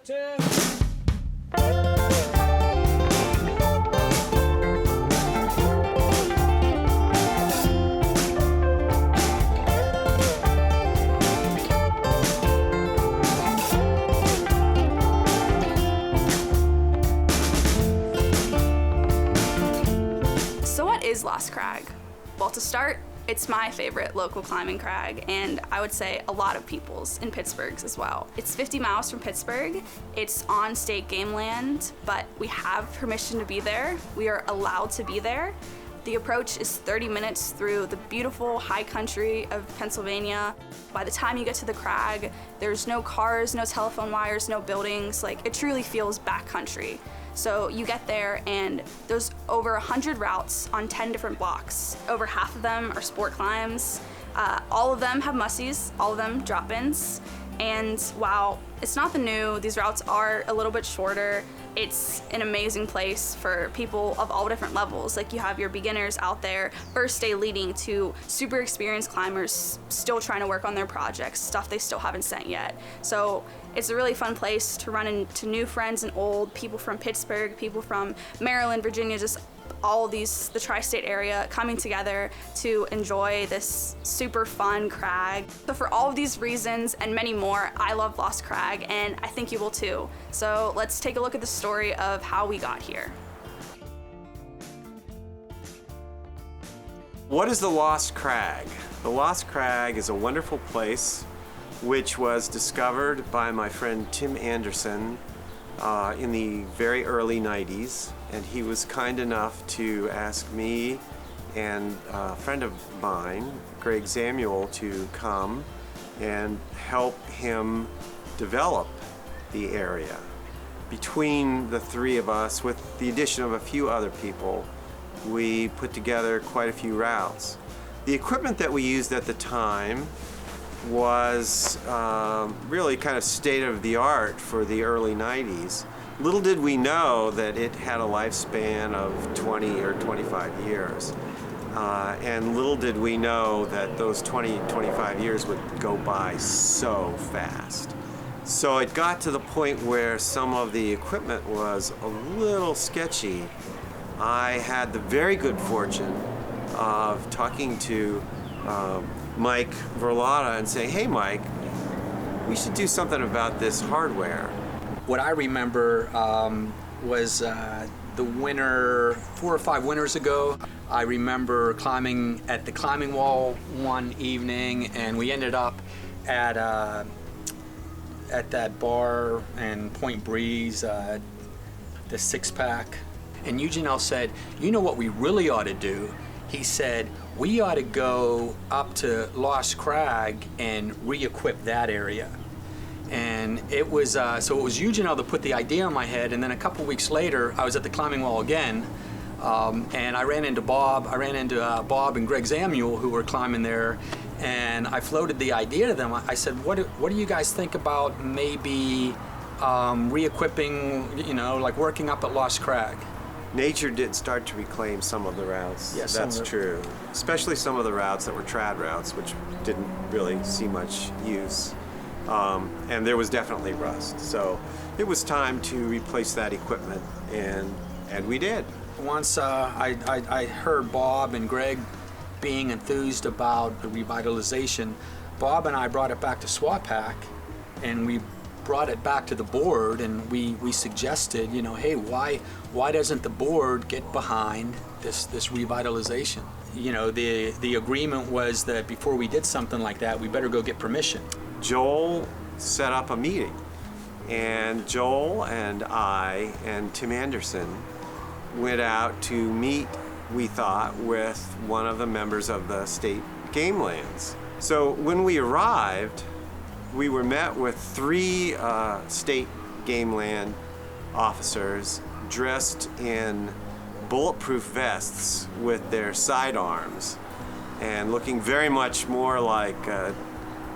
So what is Lost Crag? Well, to start, it's my favorite local climbing crag, and I would say a lot of people's in Pittsburgh's as well. It's 50 miles from Pittsburgh. It's on state game land, but we have permission to be there. We are allowed to be there. The approach is 30 minutes through the beautiful high country of Pennsylvania. By the time you get to the crag, there's no cars, no telephone wires, no buildings. Like, it truly feels backcountry. So you get there and there's over 100 routes on 10 different blocks. Over half of them are sport climbs. All of them have mussies, all of them drop-ins. And while it's not the new, these routes are a little bit shorter. It's an amazing place for people of all different levels. Like, you have your beginners out there, first day leading to super experienced climbers still trying to work on their projects, stuff they still haven't sent yet. So it's a really fun place to run into new friends and old, people from Pittsburgh, people from Maryland, Virginia, just all of these, the tri-state area coming together to enjoy this super fun crag. So for all of these reasons and many more, I love Lost Crag, and I think you will too. So let's take a look at the story of how we got here. What is the Lost Crag? The Lost Crag is a wonderful place which was discovered by my friend Tim Anderson in the very early 90s, and he was kind enough to ask me and a friend of mine, Greg Samuel, to come and help him develop the area. Between the three of us, with the addition of a few other people, we put together quite a few routes. The equipment that we used at the time was really kind of state-of-the-art for the early 90s. Little did we know that it had a lifespan of 20 or 25 years. And little did we know that those 20, 25 years would go by so fast. So it got to the point where some of the equipment was a little sketchy. I had the very good fortune of talking to Mike Verlotta and saying, "Hey Mike, we should do something about this hardware." What I remember was the winter, 4 or 5 winters ago. I remember climbing at the climbing wall one evening, and we ended up at that bar in Point Breeze, the Six Pack. And Eugenel said, "You know what we really ought to do?" He said, "We ought to go up to Lost Crag and re-equip that area." And it was, so it was Eugenel that put the idea in my head, and then a couple weeks later, I was at the climbing wall again, and I ran into Bob and Greg Samuel, who were climbing there, and I floated the idea to them. I said, what do you guys think about maybe re-equipping, you know, like working up at Lost Crag? Nature did start to reclaim some of the routes. Yes, that's true. Especially some of the routes that were trad routes, which didn't really see much use. And there was definitely rust. So it was time to replace that equipment, and we did. Once I heard Bob and Greg being enthused about the revitalization, Bob and I brought it back to SWAPAC, and we brought it back to the board, and we suggested, you know, hey, why doesn't the board get behind this revitalization? You know, the agreement was that before we did something like that, we better go get permission. Joel set up a meeting, and Joel and I and Tim Anderson went out to meet, we thought, with one of the members of the state game lands. So when we arrived, we were met with 3 state game land officers dressed in bulletproof vests with their sidearms and looking very much more like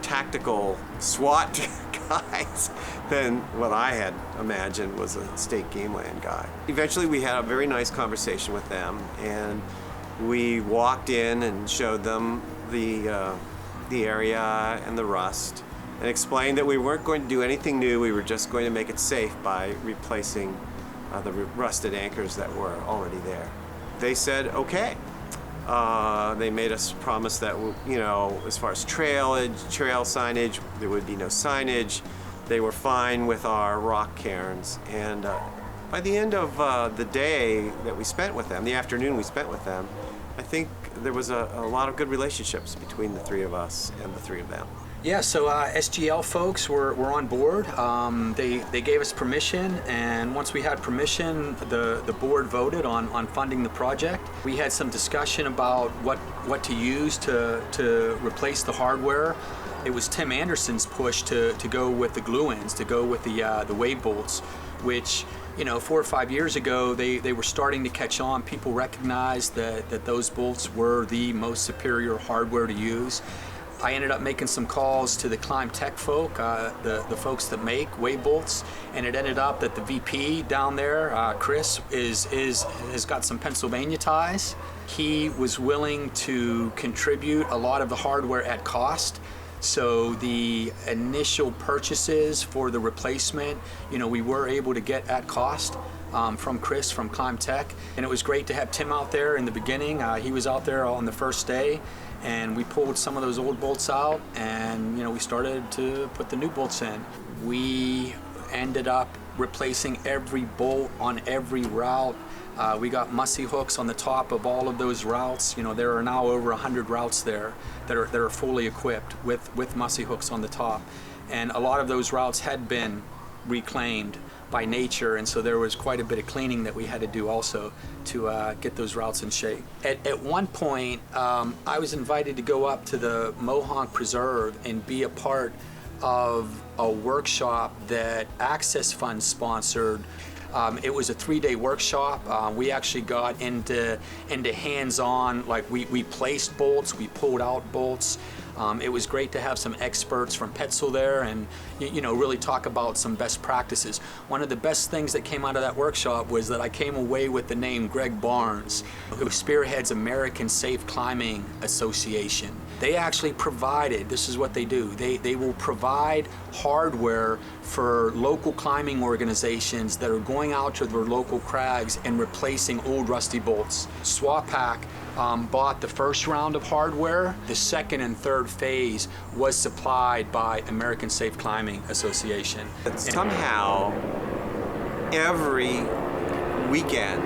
tactical SWAT guys than what I had imagined was a state game land guy. Eventually we had a very nice conversation with them, and we walked in and showed them the area and the rust. and explained that we weren't going to do anything new. We were just going to make it safe by replacing the rusted anchors that were already there. They said, okay. They made us promise that, you know, as far as trail signage, there would be no signage. They were fine with our rock cairns. And by the end of the day that we spent with them, the afternoon we spent with them, I think there was a lot of good relationships between the three of us and the three of them. Yeah, so SGL folks were on board. They gave us permission, and once we had permission, the board voted on funding the project. We had some discussion about what to use to replace the hardware. It was Tim Anderson's push to go with the glue ends, to go with the wave bolts, which, you know, 4 or 5 years ago, they were starting to catch on. People recognized that those bolts were the most superior hardware to use. I ended up making some calls to the Climb Tech folk, the folks that make wave bolts, and it ended up that the VP down there, Chris, has got some Pennsylvania ties. He was willing to contribute a lot of the hardware at cost. So the initial purchases for the replacement, you know, we were able to get at cost from Chris from Climb Tech, and it was great to have Tim out there in the beginning. He was out there on the first day, and we pulled some of those old bolts out, and, you know, we started to put the new bolts in. We ended up replacing every bolt on every route. We got mussy hooks on the top of all of those routes. You know, there are now over 100 routes there that are fully equipped with mussy hooks on the top. And a lot of those routes had been reclaimed by nature, and so there was quite a bit of cleaning that we had to do also to get those routes in shape. At one point, I was invited to go up to the Mohonk Preserve and be a part of a workshop that Access Fund sponsored. It was a 3-day workshop. We actually got into hands-on, like we placed bolts, we pulled out bolts. It was great to have some experts from Petzl there and, you know, really talk about some best practices. One of the best things that came out of that workshop was that I came away with the name Greg Barnes, who spearheads American Safe Climbing Association. They actually provided, this is what they do, they will provide hardware for local climbing organizations that are going out to their local crags and replacing old rusty bolts. SWAPAC bought the first round of hardware. The second and third phase was supplied by American Safe Climbing Association. Somehow, every weekend,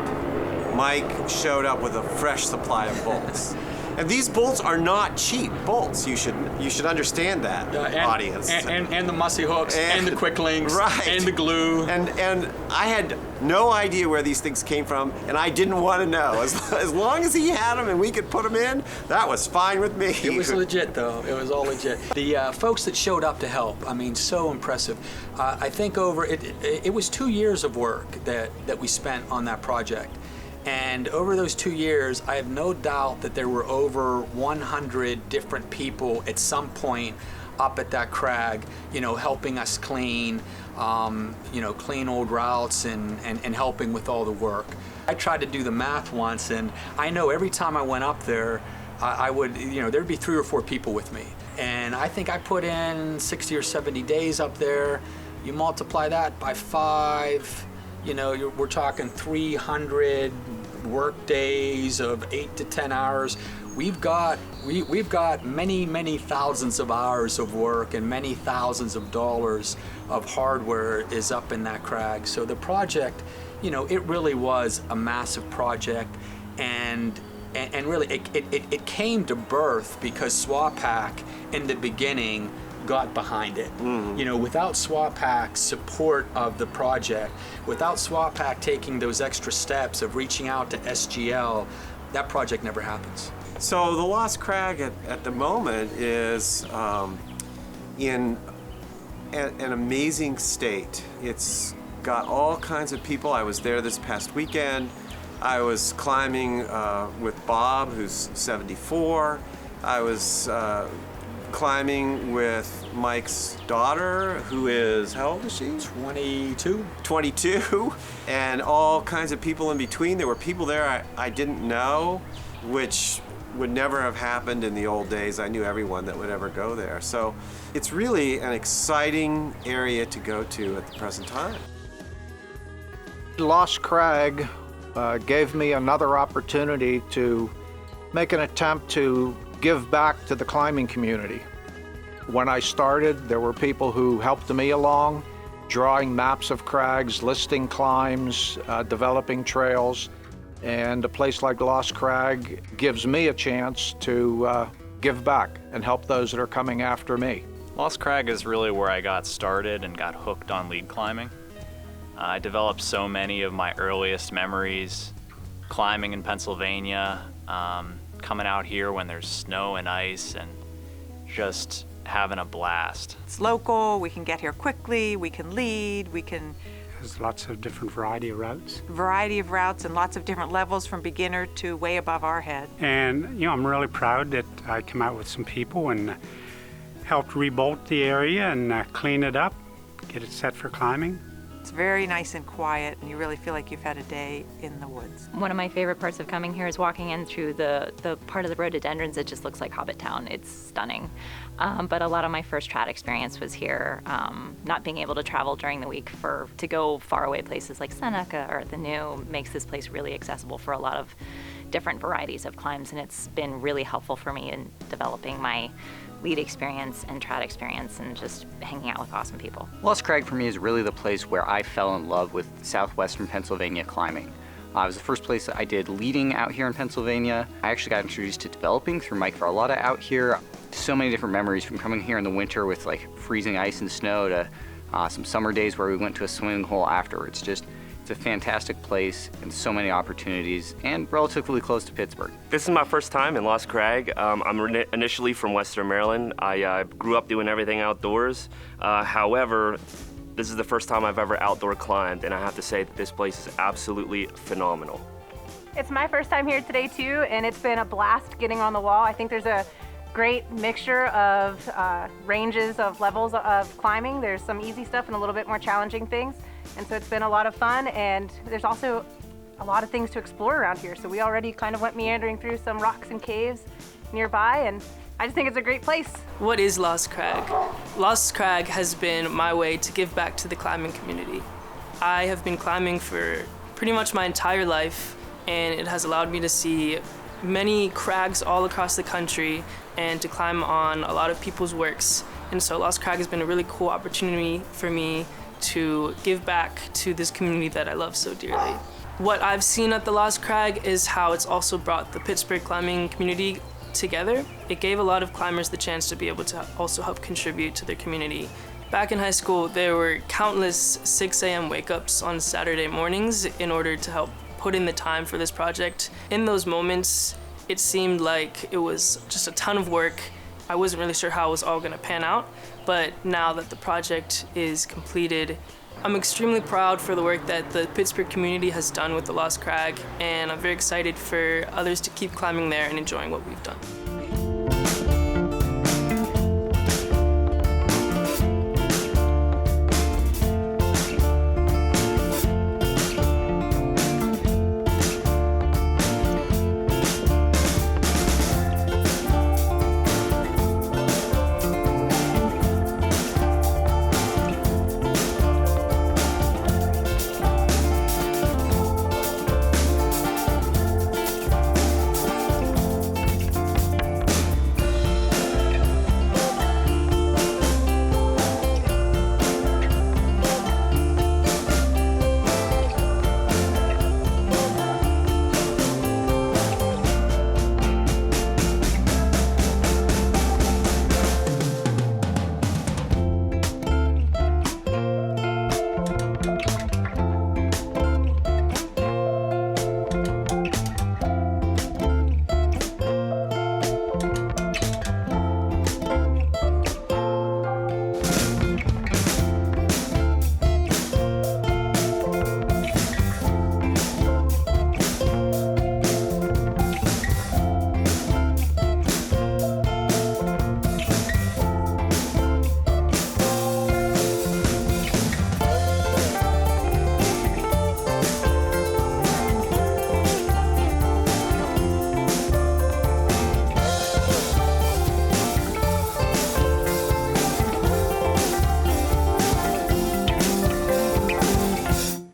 Mike showed up with a fresh supply of bolts. And these bolts are not cheap bolts. You should understand that, audience. And the mussy hooks, and the quick links, right. And the glue. And I had no idea where these things came from, and I didn't want to know. As long as he had them and we could put them in, that was fine with me. It was legit, though. It was all legit. The folks that showed up to help, I mean, so impressive. I think it was 2 years of work that we spent on that project. And over those 2 years, I have no doubt that there were over 100 different people at some point up at that crag, you know, helping us clean, you know, clean old routes and helping with all the work. I tried to do the math once, and I know every time I went up there, I would, you know, there'd be 3 or 4 people with me. And I think I put in 60 or 70 days up there. You multiply that by 5, you know, we're talking 300 work days of 8 to 10 hours. We've got many thousands of hours of work and many thousands of dollars of hardware is up in that crag. So the project, you know, it really was a massive project, and really it came to birth because SWAPAC in the beginning got behind it. Mm-hmm. You know, without SWAPAC's support of the project, without SWAPAC taking those extra steps of reaching out to SGL, that project never happens. So the Lost Crag at the moment is in an amazing state. It's got all kinds of people. I was there this past weekend. I was climbing with Bob, who's 74. I was climbing with Mike's daughter, who is, how old is she? 22. 22, and all kinds of people in between. There were people there I didn't know, which would never have happened in the old days. I knew everyone that would ever go there. So it's really an exciting area to go to at the present time. Lost Crag gave me another opportunity to make an attempt to give back to the climbing community. When I started, there were people who helped me along, drawing maps of crags, listing climbs, developing trails, and a place like Lost Crag gives me a chance to give back and help those that are coming after me. Lost Crag is really where I got started and got hooked on lead climbing. I developed so many of my earliest memories climbing in Pennsylvania, coming out here when there's snow and ice, and just having a blast. It's local, we can get here quickly, we can lead, There's lots of different variety of routes. And lots of different levels from beginner to way above our head. And I'm really proud that I came out with some people and helped rebolt the area and clean it up, get it set for climbing. It's very nice and quiet, and you really feel like you've had a day in the woods. One of my favorite parts of coming here is walking in through the part of the rhododendrons that just looks like Hobbit Town. It's stunning. But a lot of my first trad experience was here, not being able to travel during the week to go faraway places like Seneca or the New makes this place really accessible for a lot of different varieties of climbs, and it's been really helpful for me in developing my lead experience and trad experience and just hanging out with awesome people. Lost Crag for me is really the place where I fell in love with Southwestern Pennsylvania climbing. It was the first place that I did leading out here in Pennsylvania. I actually got introduced to developing through Mike Varlotta out here. So many different memories from coming here in the winter with like freezing ice and snow to some summer days where we went to a swimming hole afterwards. It's a fantastic place and so many opportunities and relatively close to Pittsburgh. This is my first time in Lost Crag. I'm initially from Western Maryland. I grew up doing everything outdoors. However, this is the first time I've ever outdoor climbed, and I have to say that this place is absolutely phenomenal. It's my first time here today too, and it's been a blast getting on the wall. I think there's a great mixture of ranges of levels of climbing. There's some easy stuff and a little bit more challenging things. And so it's been a lot of fun, and there's also a lot of things to explore around here. So we already kind of went meandering through some rocks and caves nearby, and I just think it's a great place. What is Lost Crag? Lost Crag has been my way to give back to the climbing community. I have been climbing for pretty much my entire life, and it has allowed me to see many crags all across the country and to climb on a lot of people's works. And so Lost Crag has been a really cool opportunity for me to give back to this community that I love so dearly. What I've seen at the Lost Crag is how it's also brought the Pittsburgh climbing community together. It gave a lot of climbers the chance to be able to also help contribute to their community. Back in high school, there were countless 6 a.m. wake-ups on Saturday mornings in order to help put in the time for this project. In those moments, it seemed like it was just a ton of work. I wasn't really sure how it was all gonna pan out, but now that the project is completed, I'm extremely proud for the work that the Pittsburgh community has done with the Lost Crag, and I'm very excited for others to keep climbing there and enjoying what we've done.